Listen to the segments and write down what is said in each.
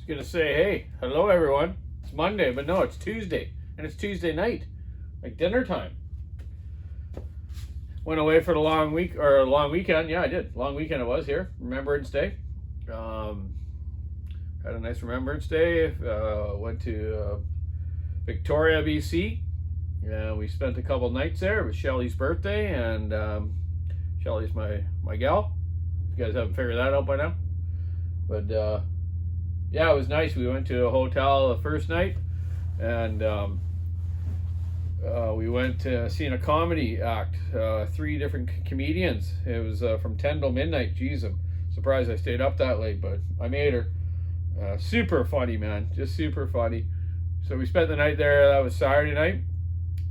gonna say, hey, hello everyone. It's Monday, but no, it's Tuesday, and it's Tuesday night, like dinner time. Went away for the long weekend. Yeah, I did. Long weekend it was here. Remembrance Day. Had a nice Remembrance Day. Went to Victoria, BC. Yeah, we spent a couple nights there. It was Shelly's birthday, and Shelly's my gal. If you guys haven't figured that out by now. But yeah, it was nice. We went to a hotel the first night, and we went to seeing a comedy act. 3 different comedians. It was from 10 till midnight. Jeez, I'm surprised I stayed up that late, but I made her. Super funny, man. Just super funny. So we spent the night there. That was Saturday night.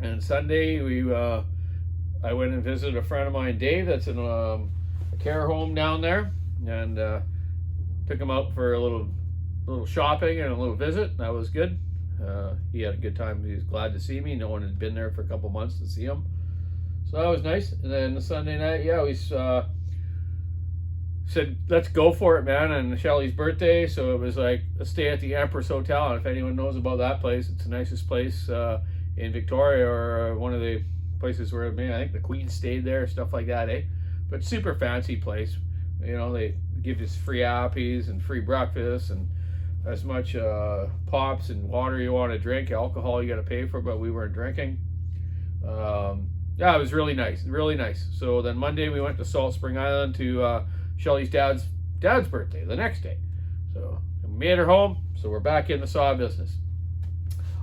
And Sunday, I went and visited a friend of mine, Dave, that's in a care home down there, and took him out for a little shopping and a little visit. That was good. He had a good time. He was glad to see me. No one had been there for a couple months to see him, so that was nice. And then the Sunday night, yeah, we said, let's go for it, man. And Shelly's birthday, so it was like a stay at the Empress Hotel. And if anyone knows about that place, it's the nicest place in Victoria, or one of the places where I think the Queen stayed there, stuff like that, eh? But super fancy place. You know, they give us free appies and free breakfast and as much pops and water you want to drink. Alcohol you got to pay for, but we weren't drinking. Yeah, it was really nice, really nice. So then Monday we went to Salt Spring Island to Shelly's dad's birthday the next day. So we made her home, so we're back in the saw business.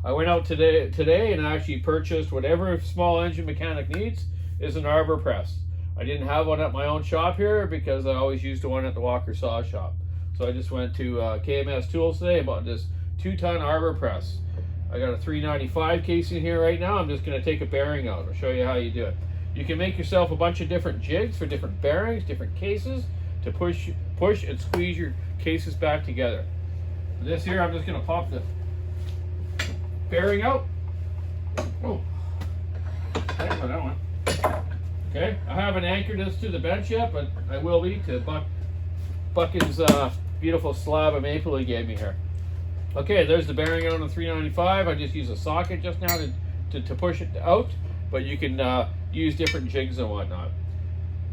I went out today and actually purchased whatever small engine mechanic needs is an arbor press. I didn't have one at my own shop here because I always used the one at the Walker Saw Shop. So I just went to KMS Tools today and bought this 2-ton arbor press. I got a 395 case in here right now. I'm just going to take a bearing out. I'll show you how you do it. You can make yourself a bunch of different jigs for different bearings, different cases to push and squeeze your cases back together. This here, I'm just going to pop the bearing out. Oh, thanks for that one. Okay, I haven't anchored this to the bench yet, but I will be to Buckin's beautiful slab of maple he gave me here. Okay, there's the bearing out on the 395. I just use a socket just now to push it out, but you can use different jigs and whatnot.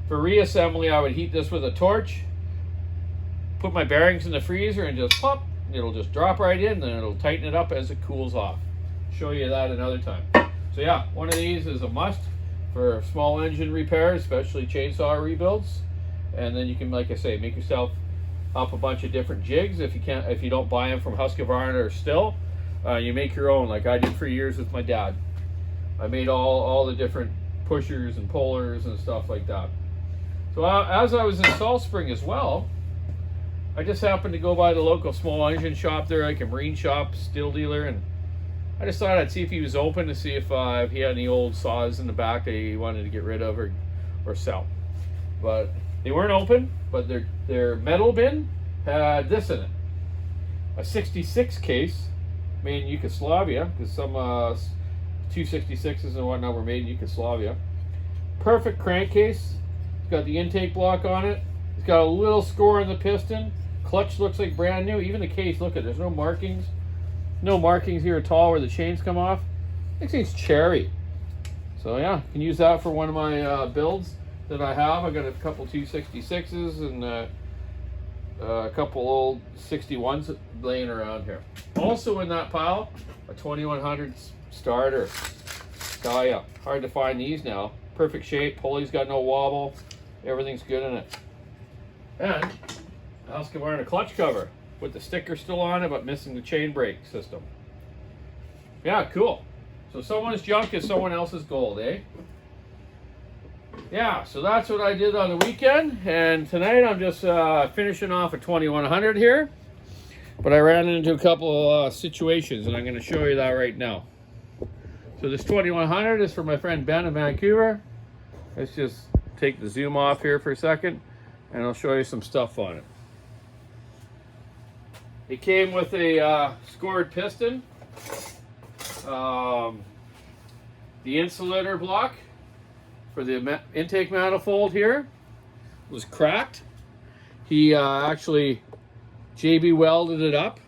For reassembly, I would heat this with a torch, put my bearings in the freezer, and just pop. It'll just drop right in, then it'll tighten it up as it cools off. Show you that another time. So yeah, one of these is a must for small engine repairs, especially chainsaw rebuilds. And then you can, like I say, make yourself up a bunch of different jigs. If you don't buy them from Husqvarna or Still, you make your own, like I did for years with my dad. I made all the different pushers and pullers and stuff like that. So as I was in Salt Spring as well, I just happened to go by the local small engine shop there, like a marine shop, steel dealer, and I just thought I'd see if he was open to see if he had any old saws in the back that he wanted to get rid of or sell. But they weren't open, but their metal bin had this in it. A 66 case made in Yugoslavia, because some 266s and whatnot were made in Yugoslavia. Perfect crankcase. It's got the intake block on it. It's got a little score in the piston. Clutch looks like brand new. Even the case, look at, there's no markings. No markings here at all where the chains come off. This thing's cherry. So yeah, you can use that for one of my builds that I have. I got a couple 266s and a couple old 61s laying around here. Also in that pile, a 2100 starter. Oh yeah, hard to find these now. Perfect shape, pulley's got no wobble. Everything's good in it. And Husqvarna clutch cover with the sticker still on it, but missing the chain brake system. Yeah, cool. So someone's junk is someone else's gold, eh? Yeah, so that's what I did on the weekend. And tonight I'm just finishing off a 2100 here. But I ran into a couple situations, and I'm going to show you that right now. So this 2100 is for my friend Ben in Vancouver. Let's just take the zoom off here for a second, and I'll show you some stuff on it. It came with a scored piston, the insulator block for the intake manifold here was cracked. He actually JB welded it up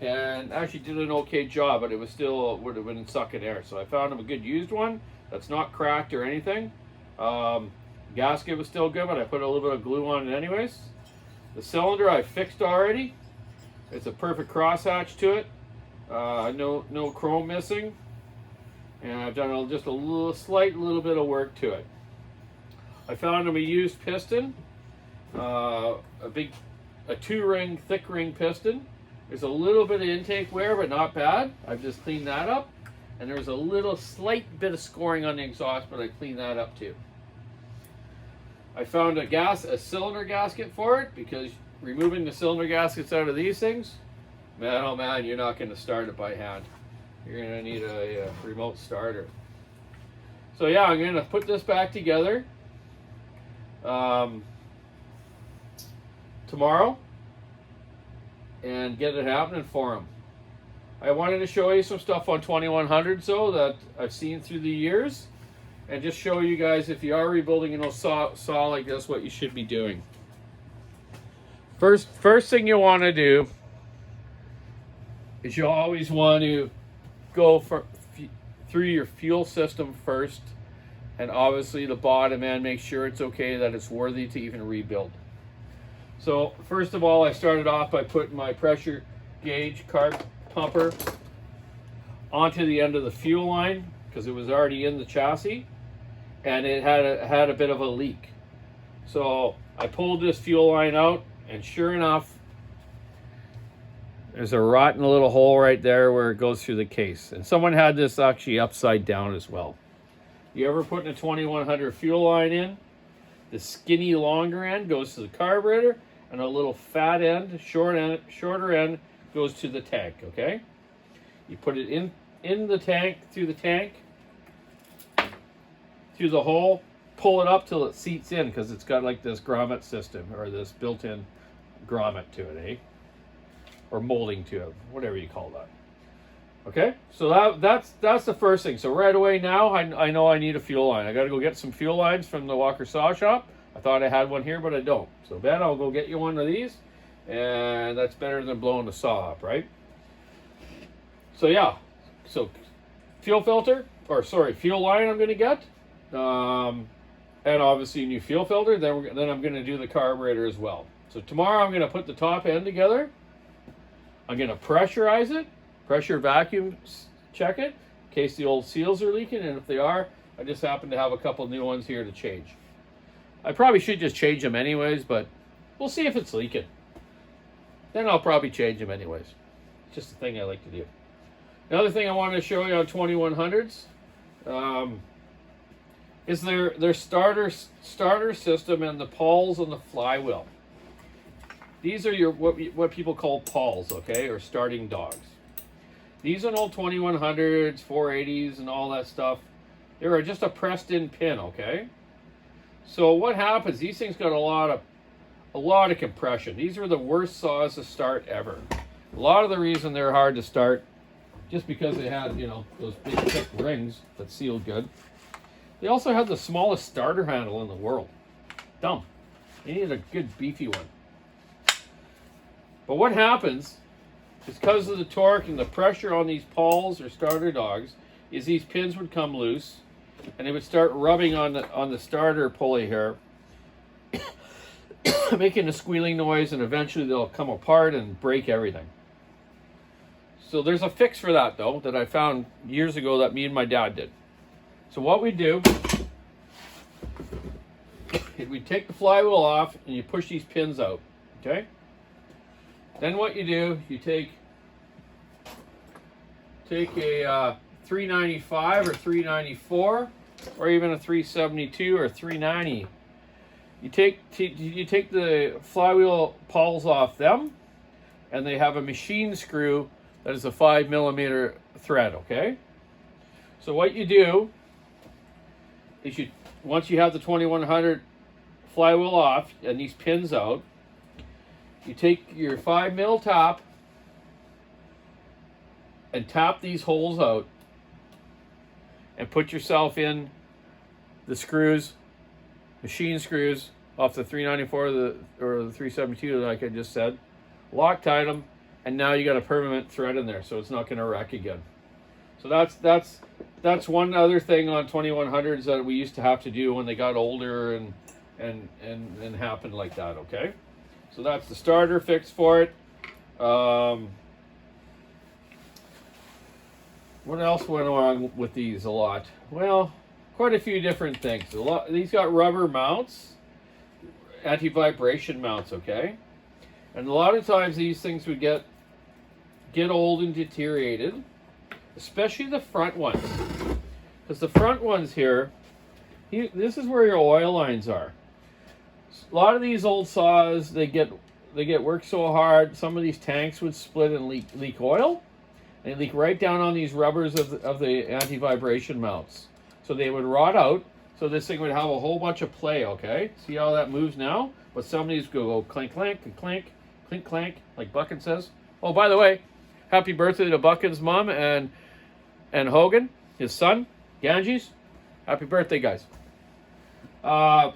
and actually did an okay job, but it was still would have been sucking air. So I found him a good used one that's not cracked or anything. Gasket was still good, but I put a little bit of glue on it anyways. The cylinder I fixed already. It's a perfect crosshatch to it. No chrome missing, and I've done just a slight little bit of work to it. I found him a used piston, a 2-ring, thick ring piston. There's a little bit of intake wear, but not bad. I've just cleaned that up. And there's a slight bit of scoring on the exhaust, but I cleaned that up too. I found a cylinder gasket for it, because removing the cylinder gaskets out of these things, man, oh man, you're not going to start it by hand. You're going to need a remote starter. So yeah, I'm going to put this back together tomorrow and get it happening for him. I wanted to show you some stuff on 2100s though that I've seen through the years, and just show you guys, if you are rebuilding an old saw like this, what you should be doing. First thing you want to do is you always want to go through your fuel system first, and obviously the bottom end, make sure it's okay, that it's worthy to even rebuild. So first of all, I started off by putting my pressure gauge carb pumper onto the end of the fuel line, because it was already in the chassis and it had a bit of a leak. So I pulled this fuel line out, and sure enough, there's a rotten little hole right there where it goes through the case. And someone had this actually upside down as well. You ever put in a 2100 fuel line in, the skinny longer end goes to the carburetor, and a little fat end, shorter end goes to the tank, okay? You put it in the tank, through the hole, pull it up till it seats in, because it's got like this grommet system, or this built-in grommet to it, eh? Or molding to it, whatever you call that. Okay, so that's the first thing. So right away now, I know I need a fuel line. I got to go get some fuel lines from the Walker Saw Shop. I thought I had one here, but I don't. So Ben, I'll go get you one of these, and that's better than blowing the saw up, right? So yeah, so fuel line I'm going to get, and obviously a new fuel filter. Then I'm going to do the carburetor as well. So tomorrow I'm going to put the top end together. I'm going to pressurize it, pressure vacuum check it, in case the old seals are leaking, and if they are, I just happen to have a couple new ones here to change. I probably should just change them anyways, but we'll see if it's leaking. Then I'll probably change them anyways. It's just a thing I like to do. Another thing I wanted to show you on 2100s is their starter system and the pawls on the flywheel. These are your what people call pawls, okay, or starting dogs. These are old 2100s, 480s, and all that stuff. They are just a pressed-in pin, okay. So what happens? These things got a lot of compression. These are the worst saws to start ever. A lot of the reason they're hard to start, just because they had, you know, those big thick rings that sealed good. They also had the smallest starter handle in the world. Dumb. You need a good beefy one. But what happens is, because of the torque and the pressure on these pawls or starter dogs, is these pins would come loose, and they would start rubbing on the starter pulley here, making a squealing noise, and eventually they'll come apart and break everything. So there's a fix for that though, that I found years ago that me and my dad did. So what we do, we take the flywheel off and you push these pins out, okay? Then what you do, you take a 395 or 394, or even a 372 or 390. You take the flywheel pawls off them, and they have a machine screw that is a 5mm thread, okay? So what you do is once you have the 2100 flywheel off and these pins out, you take your 5mm top and tap these holes out and put yourself in the screws, machine screws off the 394 or the 372 like I just said. Loctite them, and now you got a permanent thread in there, so it's not going to wreck again. So that's one other thing on 2100s that we used to have to do when they got older and happened like that. Okay, so that's the starter fix for it. What else went on with these a lot? Well, quite a few different things. These got rubber mounts, anti-vibration mounts. Okay, and a lot of times these things would get old and deteriorated, especially the front ones, because the front ones here, this is where your oil lines are. A lot of these old saws, they get worked so hard, some of these tanks would split and leak oil. They leak right down on these rubbers of the anti-vibration mounts, so they would rot out. So this thing would have a whole bunch of play. Okay, see how that moves now? But some of these go clink clank and clink clink clank, like Buchan says. Oh, by the way, happy birthday to Buchan's mom and Hogan, his son, Ganges. Happy birthday, guys.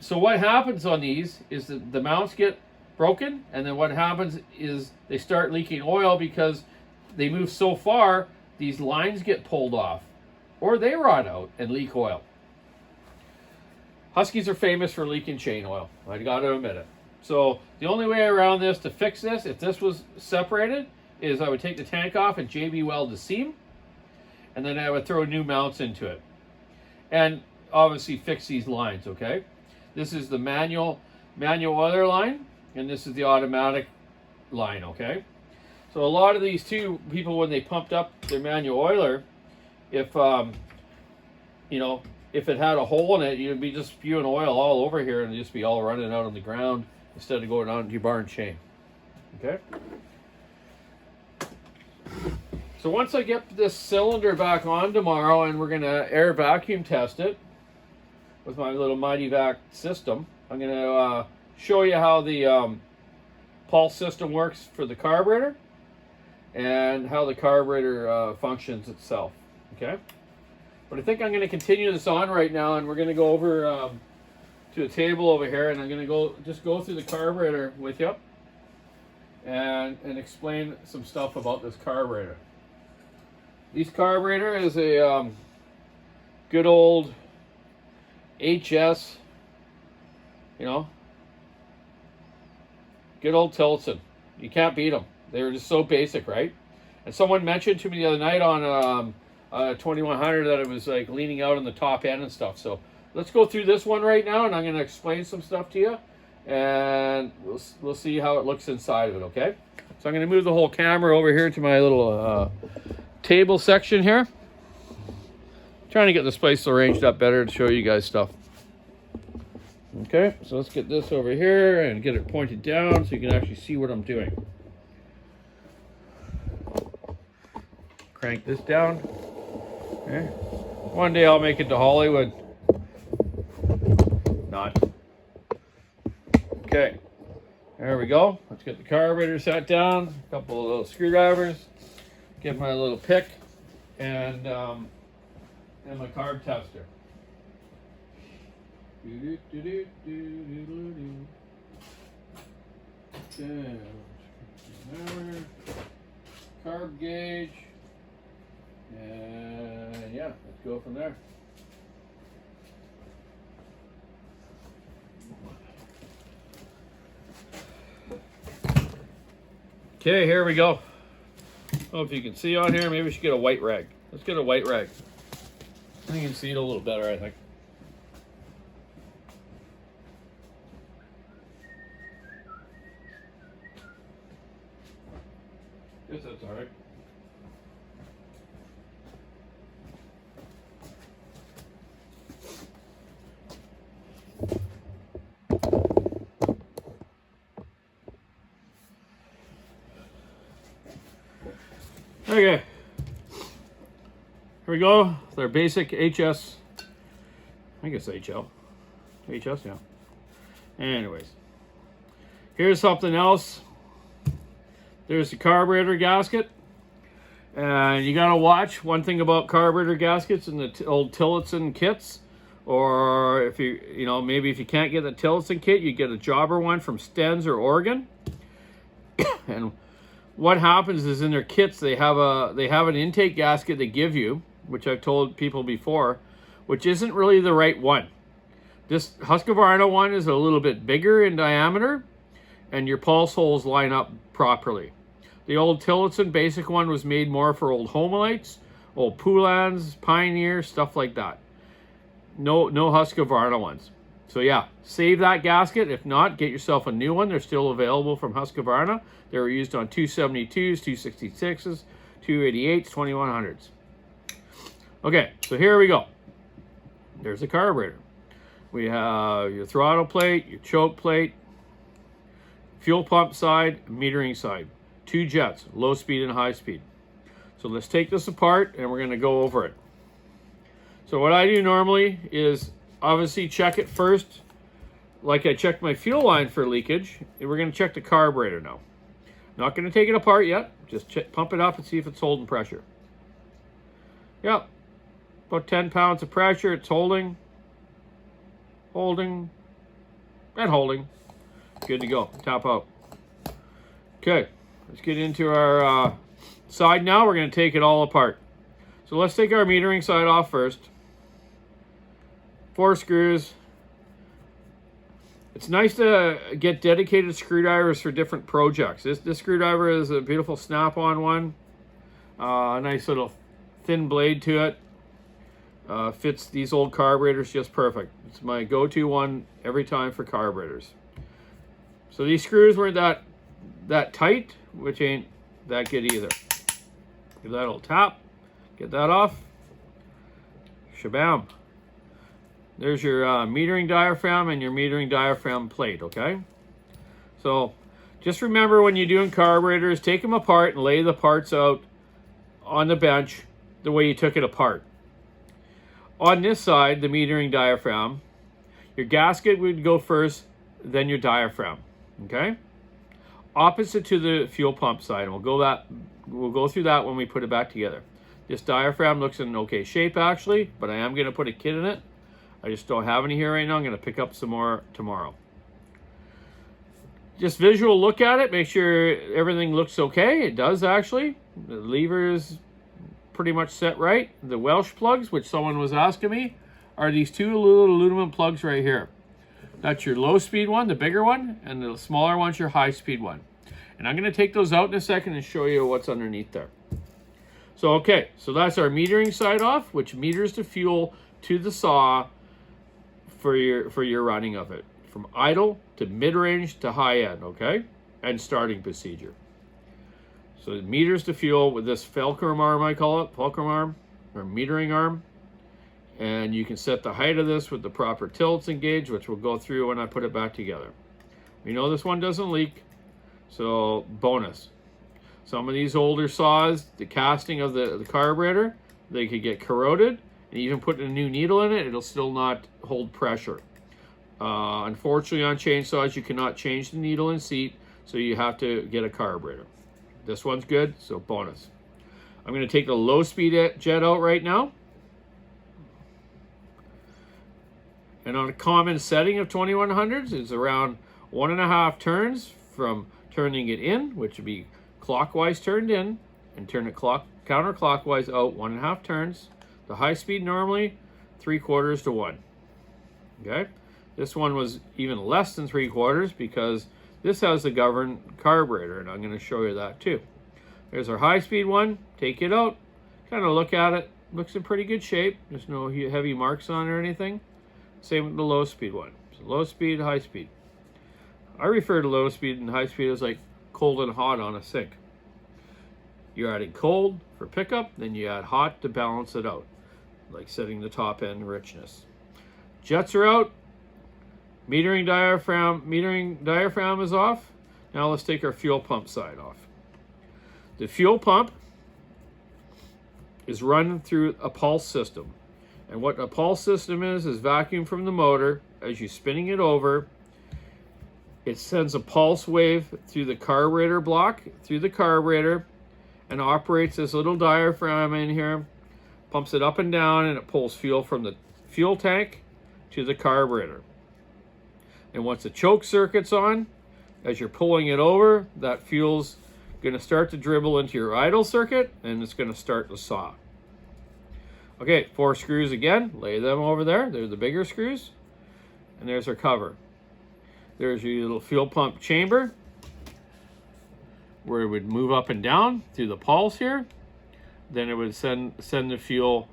So what happens on these is that the mounts get broken, and then what happens is they start leaking oil because they move so far, these lines get pulled off, or they rot out and leak oil. Huskies are famous for leaking chain oil. I got to admit it. So the only way around this to fix this, if this was separated, is I would take the tank off and JB weld the seam, and then I would throw new mounts into it, and obviously fix these lines. Okay, this is the manual oiler line, and this is the automatic line. Okay, so a lot of these too, people when they pumped up their manual oiler, if if it had a hole in it, you'd be just spewing oil all over here and just be all running out on the ground instead of going on your barn chain. Okay. So once I get this cylinder back on tomorrow, and we're gonna air vacuum test it with my little Mighty Vac system, I'm gonna show you how the pulse system works for the carburetor and how the carburetor functions itself. Okay. But I think I'm going to continue this on right now, and we're going to go over to a table over here, and I'm going to just go through the carburetor with you and explain some stuff about this carburetor. This carburetor is a good old HS, good old Tillotson. You can't beat them. They're just so basic, right? And someone mentioned to me the other night on 2100 that it was like leaning out on the top end and stuff. So let's go through this one right now, and I'm going to explain some stuff to you, and we'll see how it looks inside of it. Okay, so I'm going to move the whole camera over here to my little table section here, trying to get this place arranged up better to show you guys stuff. Okay, so let's get this over here and get it pointed down so you can actually see what I'm doing. Crank this down. Okay. One day I'll make it to Hollywood. Not. Okay. There we go. Let's get the carburetor set down. A couple of little screwdrivers. Get my little pick and my carb tester. Carb gauge. And yeah, let's go from there. Okay, here we go. I don't know if you can see on here. Maybe we should get a white rag. Let's get a white rag. I think you can see it a little better, I think. Guess that's all right. Okay, here we go. Their basic HS. I think it's HL. HS, yeah. Anyways, here's something else. There's the carburetor gasket. And you gotta watch one thing about carburetor gaskets in the old Tillotson kits, or if maybe if you can't get the Tillotson kit, you get a jobber one from Stens or Oregon. And what happens is in their kits they have an intake gasket they give you, which I've told people before, which isn't really the right one. This Husqvarna one is a little bit bigger in diameter, and your pulse holes line up properly. The old Tillotson basic one was made more for old Homelites, old Poulans, Pioneer, stuff like that. No Husqvarna ones. So yeah, save that gasket. If not, get yourself a new one. They're still available from Husqvarna. They were used on 272s, 266s, 288s, 2100s. Okay, so here we go. There's the carburetor. We have your throttle plate, your choke plate, fuel pump side, metering side. 2 jets, low speed and high speed. So let's take this apart and we're going to go over it. So what I do normally is obviously check it first, like I checked my fuel line for leakage. And we're going to check the carburetor now. Not going to take it apart yet. Just pump it up and see if it's holding pressure. Yep, about 10 pounds of pressure. It's holding, and holding. Good to go. Tap out. Okay, let's get into our side now. We're going to take it all apart. So let's take our metering side off first. 4 screws. It's nice to get dedicated screwdrivers for different projects. This screwdriver is a beautiful snap-on one. A nice little thin blade to it. Fits these old carburetors just perfect. It's my go-to one every time for carburetors. So these screws weren't that tight, which ain't that good either. Give that a little tap. Get that off. Shabam. There's your metering diaphragm and your metering diaphragm plate, okay? So just remember when you're doing carburetors, take them apart and lay the parts out on the bench the way you took it apart. On this side, the metering diaphragm, your gasket would go first, then your diaphragm, okay? Opposite to the fuel pump side, and we'll go through that when we put it back together. This diaphragm looks in okay shape actually, but I am going to put a kit in it. I just don't have any here right now. I'm going to pick up some more tomorrow. Just visual look at it. Make sure everything looks okay. It does actually. The lever is pretty much set right. The Welsh plugs, which someone was asking me, are these 2 little aluminum plugs right here. That's your low speed one, the bigger one, and the smaller one's your high speed one. And I'm going to take those out in a second and show you what's underneath there. So okay, so that's our metering side off, which meters the fuel to the saw for your running of it, from idle to mid-range to high-end, okay? And starting procedure. So it meters the fuel with this fulcrum arm, I call it, fulcrum arm, or metering arm. And you can set the height of this with the proper Tillotson gauge, which we'll go through when I put it back together. We know this one doesn't leak, so bonus. Some of these older saws, the casting of the carburetor, they could get corroded. And even putting a new needle in it, it'll still not hold pressure. Unfortunately, on chainsaws, you cannot change the needle and seat, so you have to get a carburetor. This one's good, so bonus. I'm going to take the low-speed jet out right now. And on a common setting of 2100s, it's around 1.5 turns from turning it in, which would be clockwise turned in, and turn it counterclockwise out 1.5 turns. The high speed normally 3/4 to 1. Okay, this one was even less than 3/4 because this has the governed carburetor, and I'm going to show you that too. There's our high speed one. Take it out, kind of look at it. Looks in pretty good shape. There's no heavy marks on it or anything. Same with the low speed one. So low speed, high speed. I refer to low speed and high speed as like cold and hot on a sink. You're adding cold for pickup, then you add hot to balance it out, like setting the top end richness. Jets are out. Metering diaphragm is off. Now let's take our fuel pump side off. The fuel pump is run through a pulse system. And what a pulse system is vacuum from the motor. As you're spinning it over, it sends a pulse wave through the carburetor block, through the carburetor, and operates this little diaphragm in here, pumps it up and down, and it pulls fuel from the fuel tank to the carburetor. And once the choke circuit's on, as you're pulling it over, that fuel's going to start to dribble into your idle circuit, and it's going to start to saw. Okay, 4 screws again. Lay them over there. They're the bigger screws. And there's our cover. There's your little fuel pump chamber, where it would move up and down through the pulse here. Then it would send the fuel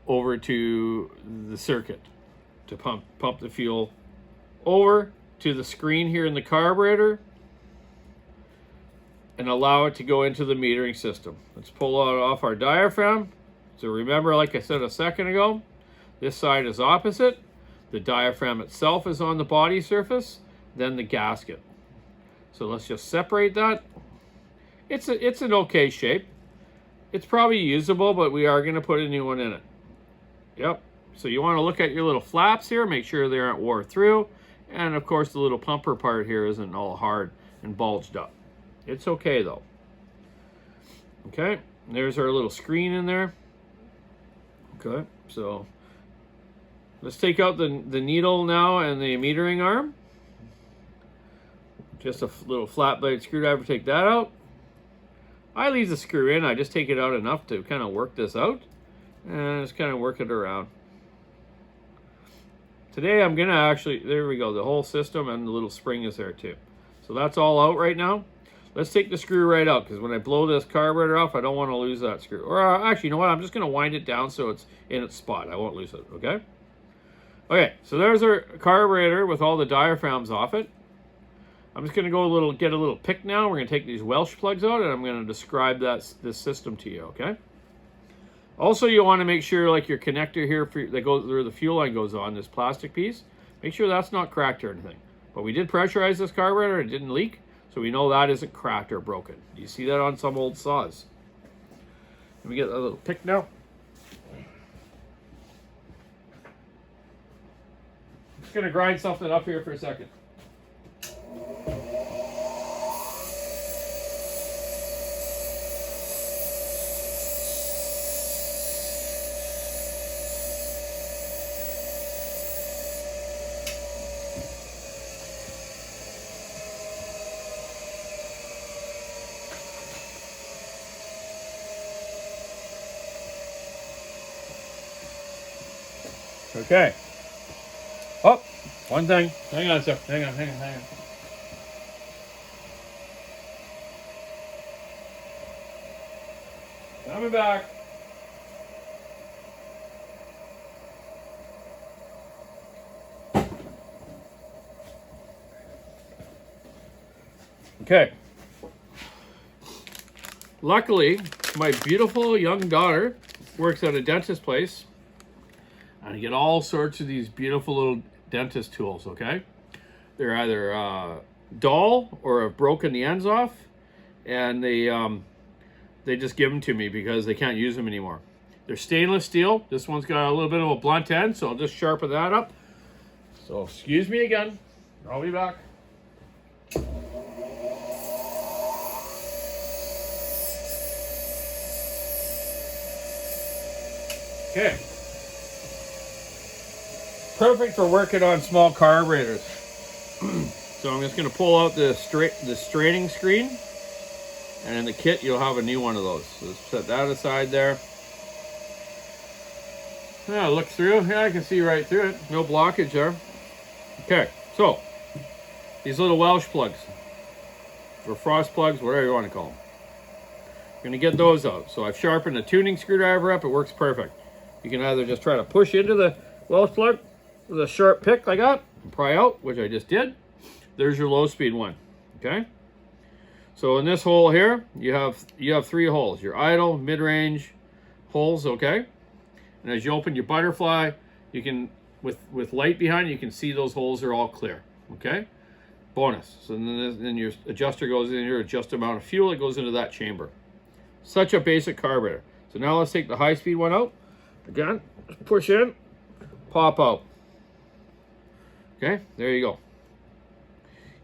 over to the circuit to pump the fuel over to the screen here in the carburetor and allow it to go into the metering system. Let's pull it off our diaphragm. So remember, like I said a second ago, this side is opposite. The diaphragm itself is on the body surface, then the gasket. So let's just separate that. It's an okay shape. It's probably usable, but we are going to put a new one in it. Yep. So you want to look at your little flaps here, make sure they aren't wore through. And of course the little pumper part here isn't all hard and bulged up. It's okay though. Okay, there's our little screen in there. Okay, so let's take out the needle now and the metering arm. Just a little flat blade screwdriver, take that out. I leave the screw in, I just take it out enough to kind of work this out. And just kind of work it around. Today I'm gonna actually, there we go, the whole system and the little spring is there too. So that's all out right now. Let's take the screw right out, because when I blow this carburetor off, I don't want to lose that screw. Or actually, you know what, I'm just gonna wind it down so it's in its spot. I won't lose it, okay? Okay, so there's our carburetor with all the diaphragms off it. I'm just gonna go get a little pick now. We're gonna take these Welsh plugs out and I'm gonna describe this system to you, okay? Also, you want to make sure, like your connector here that goes where the fuel line goes on, this plastic piece, make sure that's not cracked or anything. But we did pressurize this carburetor, it didn't leak, so we know that isn't cracked or broken. You see that on some old saws. Let me get a little pick now. I'm just gonna grind something up here for a second. Okay. Oh, one thing. Hang on, sir. Hang on. Coming back. Okay. Luckily, my beautiful young daughter works at a dentist place. And I get all sorts of these beautiful little dentist tools, okay? They're either dull or have broken the ends off, and they just give them to me because they can't use them anymore. They're stainless steel. This one's got a little bit of a blunt end, so I'll just sharpen that up. So excuse me again. I'll be back. Okay. Perfect for working on small carburetors. So I'm just going to pull out the straining screen, and in the kit you'll have a new one of those. So let's set that aside there. Yeah, look through. Yeah, I can see right through it. No blockage there. Okay, so these little Welsh plugs, or frost plugs, whatever you want to call them. I'm going to get those out. So I've sharpened the tuning screwdriver up. It works perfect. You can either just try to push into the Welsh plug with a sharp pick like that and pry out, which I just did. There's your low speed one. Okay, so in this hole here you have 3 holes, your idle, mid-range holes. Okay, and as you open your butterfly, you can with light behind you can see those holes are all clear. Okay, bonus. So then your adjuster goes in here, adjust the amount of fuel that goes into that chamber. Such a basic carburetor. So now let's take the high speed one out. Again, push in, pop out. Okay, there you go.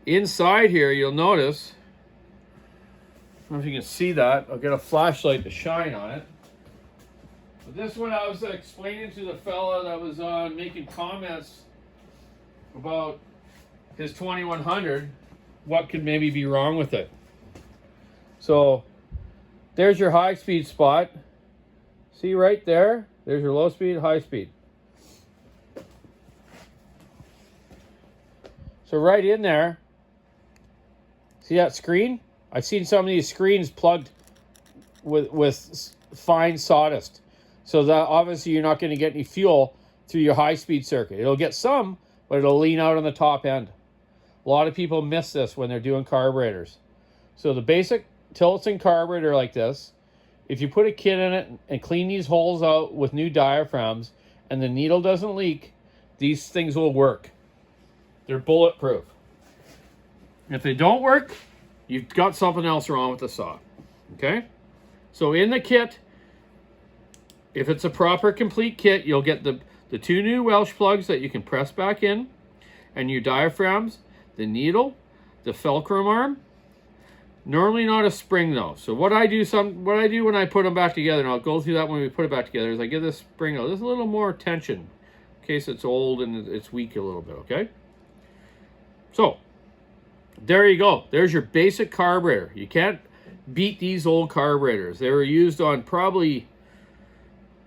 Inside here, you'll notice, I don't know if you can see that. I'll get a flashlight to shine on it. But this one I was explaining to the fella that was making comments about his 2100, what could maybe be wrong with it. So there's your high speed spot. See right there? There's your low speed, high speed. So right in there, see that screen? I've seen some of these screens plugged with fine sawdust. So that obviously you're not going to get any fuel through your high-speed circuit. It'll get some, but it'll lean out on the top end. A lot of people miss this when they're doing carburetors. So the basic Tillotson carburetor like this, if you put a kit in it and clean these holes out with new diaphragms and the needle doesn't leak, these things will work. They're bulletproof. If they don't work, you've got something else wrong with the saw. Okay? So in the kit, if it's a proper complete kit, you'll get the 2 new Welsh plugs that you can press back in, and your diaphragms, the needle, the Velcro arm. Normally not a spring though. So what I do when I put them back together, and I'll go through that when we put it back together, is I give this spring there's a little more tension in case it's old and it's weak a little bit, okay? So there you go. There's your basic carburetor. You can't beat these old carburetors. They were used on probably,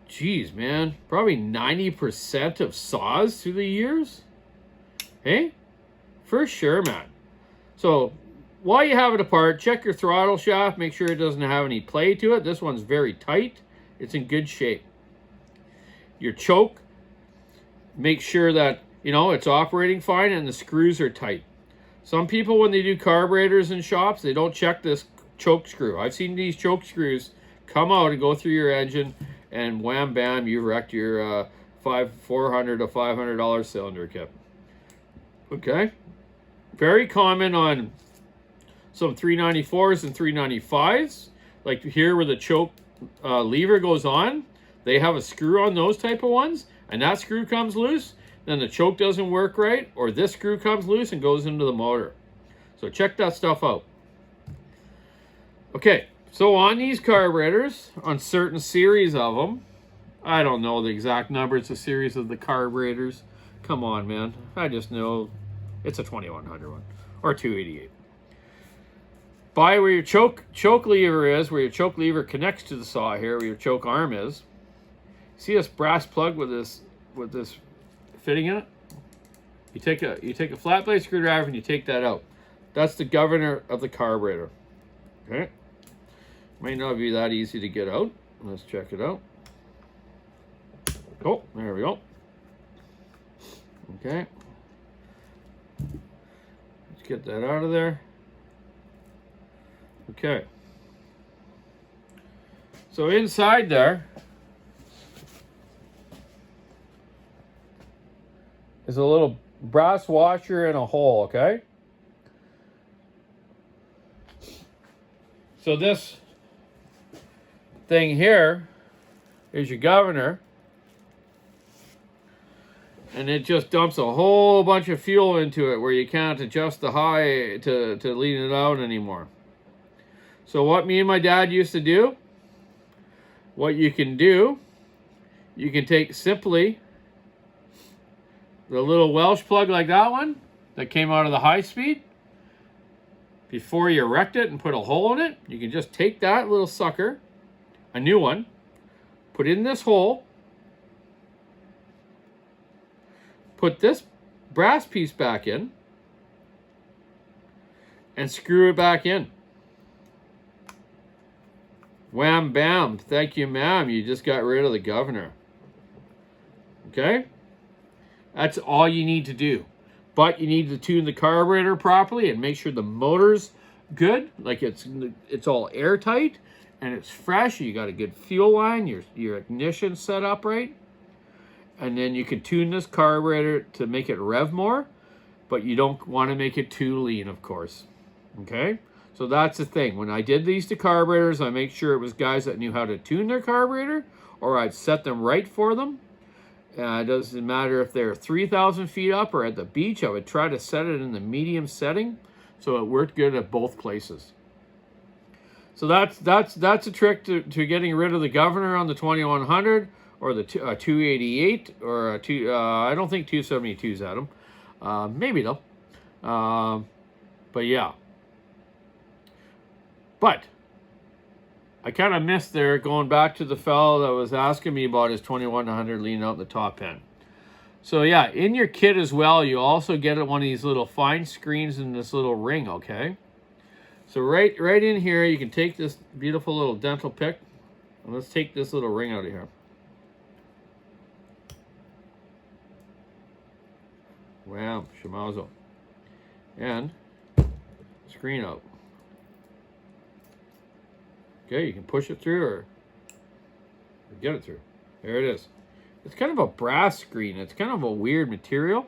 geez, man, probably 90% of saws through the years. Hey, for sure, man. So while you have it apart, check your throttle shaft. Make sure it doesn't have any play to it. This one's very tight. It's in good shape. Your choke, make sure that, it's operating fine and the screws are tight. Some people, when they do carburetors in shops, they don't check this choke screw. I've seen these choke screws come out and go through your engine, and wham bam, you wrecked your $400 to $500 cylinder kit. Okay, very common on some 394s and 395s, like here where the choke lever goes on. They have a screw on those type of ones, and that screw comes loose, then the choke doesn't work right, or this screw comes loose and goes into the motor. So check that stuff out. Okay, so on these carburetors, on certain series of them, I don't know the exact number, it's a series of the carburetors. Come on, man. I just know it's a 2100 one, or 288. By where your choke lever is, where your choke lever connects to the saw here, where your choke arm is, see this brass plug with this fitting in it? You take a flat blade screwdriver and you take that out. That's the governor of the carburetor. Okay? Might not be that easy to get out. Let's check it out. Oh, there we go. Okay. Let's get that out of there. Okay. So inside there is a little brass washer and a hole, okay? So this thing here is your governor, and it just dumps a whole bunch of fuel into it where you can't adjust the high to lean it out anymore. So what me and my dad used to do, what you can do, you can take simply the little Welsh plug like that one that came out of the high speed. Before you erect it and put a hole in it, you can just take that little sucker, a new one, put it in this hole, put this brass piece back in, and screw it back in. Wham bam, thank you ma'am, you just got rid of the governor. Okay? That's all you need to do. But you need to tune the carburetor properly and make sure the motor's good, like it's all airtight and it's fresh. You got a good fuel line, your ignition set up right. And then you can tune this carburetor to make it rev more, but you don't want to make it too lean, of course. Okay? So that's the thing. When I did these to carburetors, I make sure it was guys that knew how to tune their carburetor, or I'd set them right for them. It doesn't matter if they're 3,000 feet up or at the beach. I would try to set it in the medium setting so it worked good at both places. So that's a trick to getting rid of the governor on the 2100 or the 288 or I don't think 272's at them. Maybe though. But yeah. But I kind of missed there, going back to the fellow that was asking me about his 2100 leaning out in the top end. So yeah, in your kit as well, you also get one of these little fine screens in this little ring, okay? So right in here, you can take this beautiful little dental pick, and let's take this little ring out of here. Wow, Shimano. And screen out. Okay, you can push it through or get it through. There it is. It's kind of a brass screen. It's kind of a weird material,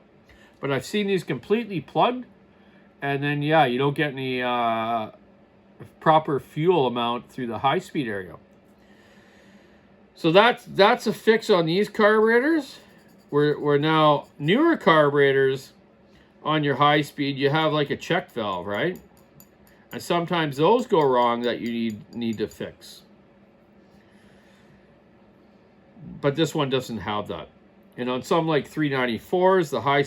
but I've seen these completely plugged, and then yeah, you don't get any proper fuel amount through the high-speed area. So that's a fix on these carburetors. We're now newer carburetors on your high speed, you have like a check valve, right? And sometimes those go wrong that you need to fix. But this one doesn't have that. And on some like 394s, the high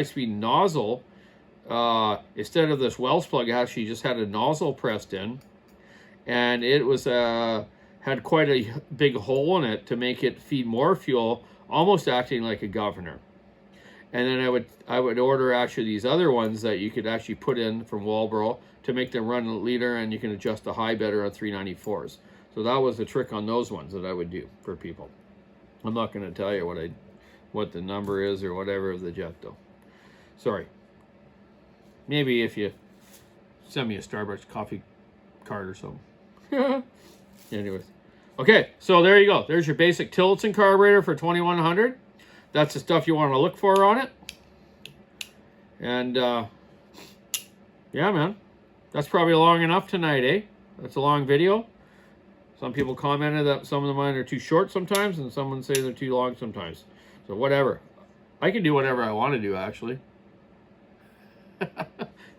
speed nozzle, instead of this Wells plug, actually just had a nozzle pressed in, and it was had quite a big hole in it to make it feed more fuel, almost acting like a governor. And then I would order actually these other ones that you could actually put in from Walbro to make them run a liter, and you can adjust the high better on 394s. So that was the trick on those ones that I would do for people. I'm not going to tell you what the number is or whatever of the jet though. Sorry. Maybe if you send me a Starbucks coffee card or something. Anyways. Okay, so there you go. There's your basic Tillotson carburetor for 2100. That's the stuff you want to look for on it. And yeah, man. That's probably long enough tonight, eh? That's a long video. Some people commented that some of the mine are too short sometimes, and someone say they're too long sometimes. So whatever. I can do whatever I want to do, actually.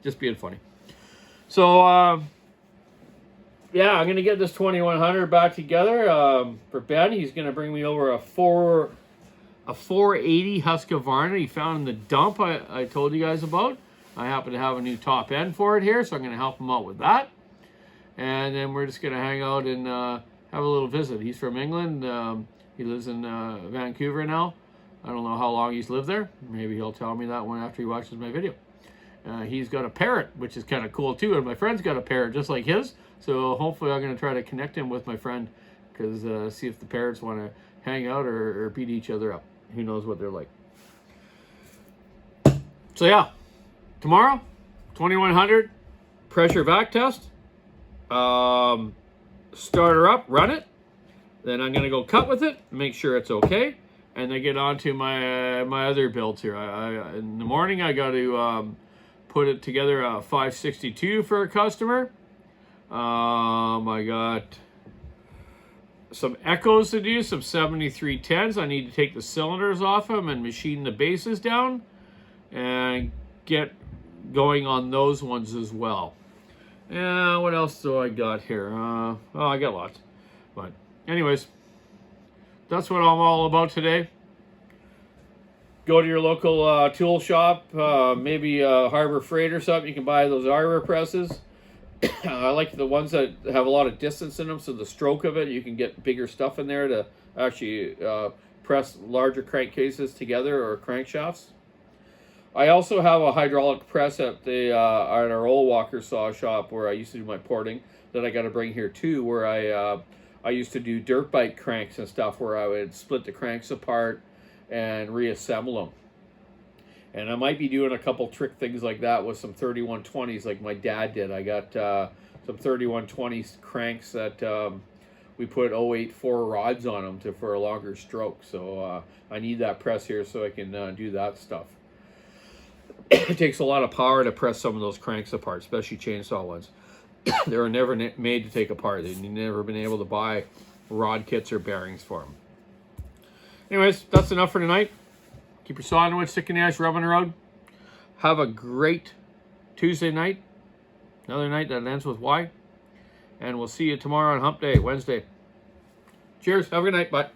Just being funny. So, yeah, I'm going to get this 2100 back together for Ben. He's going to bring me over a 480 Husqvarna he found in the dump I told you guys about. I happen to have a new top end for it here, so I'm going to help him out with that. And then we're just going to hang out and have a little visit. He's from England. He lives in Vancouver now. I don't know how long he's lived there. Maybe he'll tell me that one after he watches my video. He's got a parrot, which is kind of cool too. And my friend's got a parrot just like his. So hopefully I'm going to try to connect him with my friend, because see if the parrots want to hang out or beat each other up. Who knows what they're like. So yeah, tomorrow, 2100 pressure vac test. Start her up, run it. Then I'm going to go cut with it, make sure it's okay. And then get on to my other builds here. In the morning, I got to put it together a 562 for a customer. I got some echoes to do, some 7310s. I need to take the cylinders off them and machine the bases down and get going on those ones as well. Yeah, what else do I got here? Oh, I got lots. But anyways, that's what I'm all about today. Go to your local tool shop, maybe Harbor Freight or something. You can buy those arbor presses. I like the ones that have a lot of distance in them, so the stroke of it, you can get bigger stuff in there to actually press larger crankcases together or crankshafts. I also have a hydraulic press at the at our old Walker saw shop where I used to do my porting that I got to bring here too, where I used to do dirt bike cranks and stuff where I would split the cranks apart and reassemble them. And I might be doing a couple trick things like that with some 3120s like my dad did. I got some 3120s cranks that we put 084 rods on them for a longer stroke. So I need that press here so I can do that stuff. It takes a lot of power to press some of those cranks apart, especially chainsaw ones. They were never made to take apart. They've never been able to buy rod kits or bearings for them. Anyways, that's enough for tonight. Keep your saw in the wood, stick in the ice, rubbing the road. Have a great Tuesday night. Another night that ends with Y. And we'll see you tomorrow on Hump Day, Wednesday. Cheers. Have a good night. Bye.